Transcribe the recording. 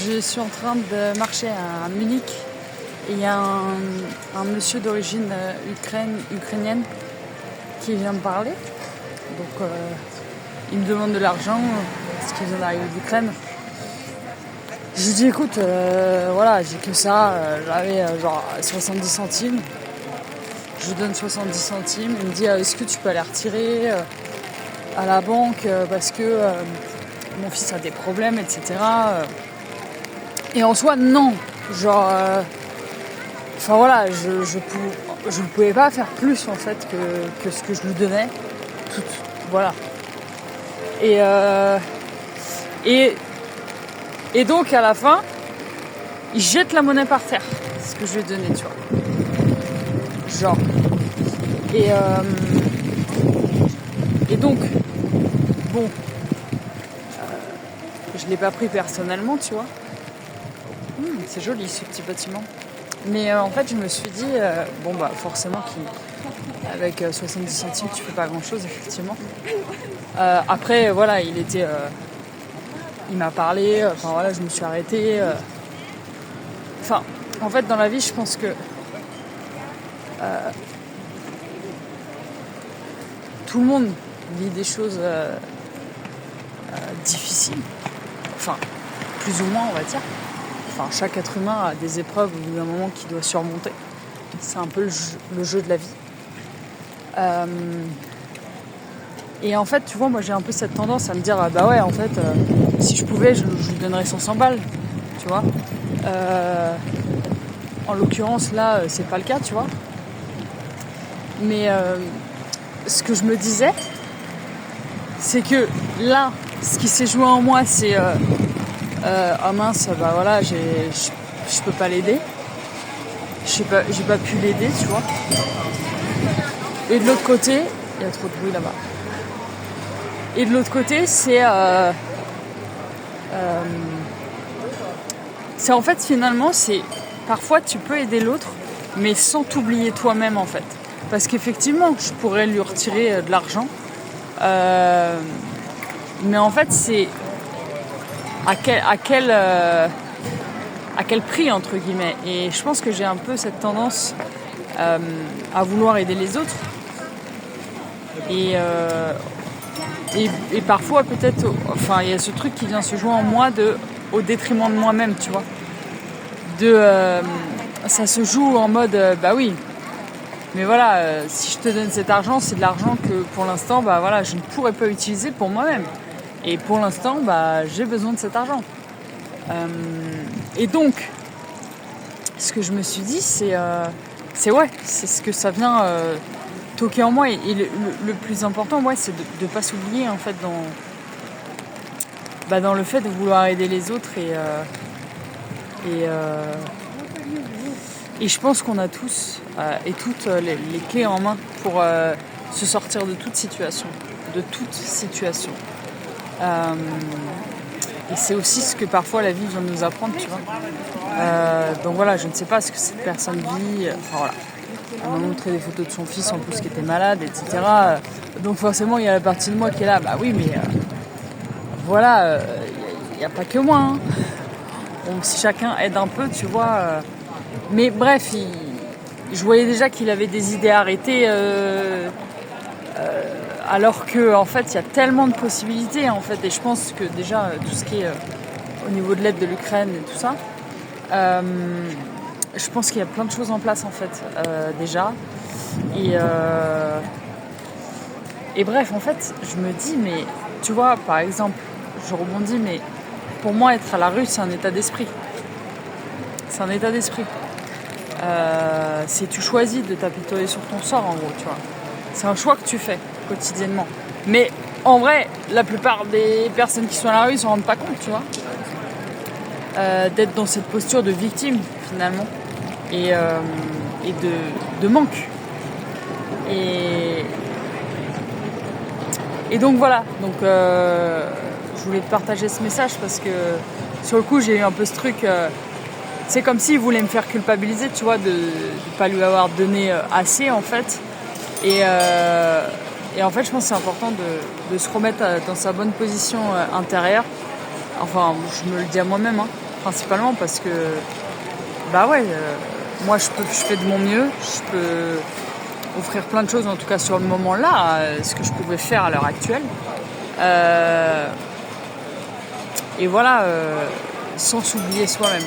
Je suis en train de marcher à Munich et il y a un monsieur d'origine ukrainienne qui vient me parler. Donc il me demande de l'argent parce qu'il vient d'arriver d'Ukraine. Je lui dis écoute, voilà, j'ai que ça, j'avais genre 70 centimes. Je lui donne 70 centimes, il me dit est-ce que tu peux aller retirer à la banque parce que mon fils a des problèmes, etc. Et en soi, non. Genre, enfin voilà, je ne pouvais pas faire plus en fait que ce que je lui donnais. Voilà. Et donc à la fin, il jette la monnaie par terre, ce que je lui ai donné, tu vois. Genre. Et donc, bon, je l'ai pas pris personnellement, tu vois. C'est joli ce petit bâtiment. Mais en fait, je me suis dit, bon bah forcément qu'avec 70 centimes, tu fais pas grand chose, effectivement. Après, voilà, il m'a parlé, enfin voilà, je me suis arrêtée. Enfin, en fait, dans la vie, je pense que tout le monde vit des choses difficiles. Enfin, plus ou moins, on va dire. Enfin, chaque être humain a des épreuves au bout d'un moment qu'il doit surmonter. C'est un peu le jeu de la vie. Et en fait, tu vois, moi j'ai un peu cette tendance à me dire bah ouais, en fait, si je pouvais, je lui donnerais 500 balles, tu vois. En l'occurrence, là, c'est pas le cas, tu vois. Mais ce que je me disais, c'est que là, ce qui s'est joué en moi, c'est oh mince, bah voilà, je peux pas l'aider. J'ai pas pu l'aider, tu vois. Et de l'autre côté, il y a trop de bruit là-bas. Et de l'autre côté, c'est en fait finalement, c'est parfois tu peux aider l'autre, mais sans t'oublier toi-même en fait. Parce qu'effectivement, je pourrais lui retirer de l'argent, mais en fait, c'est à quel prix entre guillemets. Et je pense que j'ai un peu cette tendance à vouloir aider les autres. Et parfois peut-être, enfin il y a ce truc qui vient se jouer en moi au détriment de moi-même, tu vois. Ça se joue en mode bah oui, mais voilà, si je te donne cet argent, c'est de l'argent que pour l'instant bah voilà, je ne pourrais pas utiliser pour moi-même. Et pour l'instant bah j'ai besoin de cet argent. Et donc ce que je me suis dit c'est ce que ça vient toquer en moi, et le plus important, ouais, c'est de pas s'oublier en fait dans le fait de vouloir aider les autres. Et je pense qu'on a tous et toutes les clés en main pour se sortir de toute situation. Et c'est aussi ce que parfois la vie vient nous apprendre, tu vois. Donc voilà, je ne sais pas ce que cette personne vit. Enfin voilà. Elle m'a montré des photos de son fils en plus qui était malade, etc. Donc forcément, il y a la partie de moi qui est là. Bah oui, mais voilà, il n'y a pas que moi. Hein. Donc si chacun aide un peu, tu vois. Mais bref, je voyais déjà qu'il avait des idées arrêtées, alors que en fait, il y a tellement de possibilités en fait. Et je pense que déjà tout ce qui est au niveau de l'aide de l'Ukraine et tout ça. Je pense qu'il y a plein de choses en place en fait déjà. Et bref, en fait, je me dis, mais tu vois, par exemple, je rebondis, mais pour moi, être à la rue, c'est un état d'esprit. C'est un état d'esprit. C'est tu choisis de t'apitoyer sur ton sort, en gros, tu vois. C'est un choix que tu fais quotidiennement. Mais en vrai, la plupart des personnes qui sont à la rue ne s'en rendent pas compte, tu vois. D'être dans cette posture de victime, finalement. Et de manque. Et donc voilà, donc je voulais te partager ce message parce que sur le coup j'ai eu un peu ce truc, c'est comme s'il voulait me faire culpabiliser, tu vois, de ne pas lui avoir donné assez en fait. Et en fait je pense que c'est important de se remettre dans sa bonne position intérieure. Enfin je me le dis à moi-même, hein. principalement parce que bah ouais, moi je fais de mon mieux, je peux offrir plein de choses en tout cas sur le moment là, ce que je pouvais faire à l'heure actuelle. Et voilà, sans s'oublier soi-même.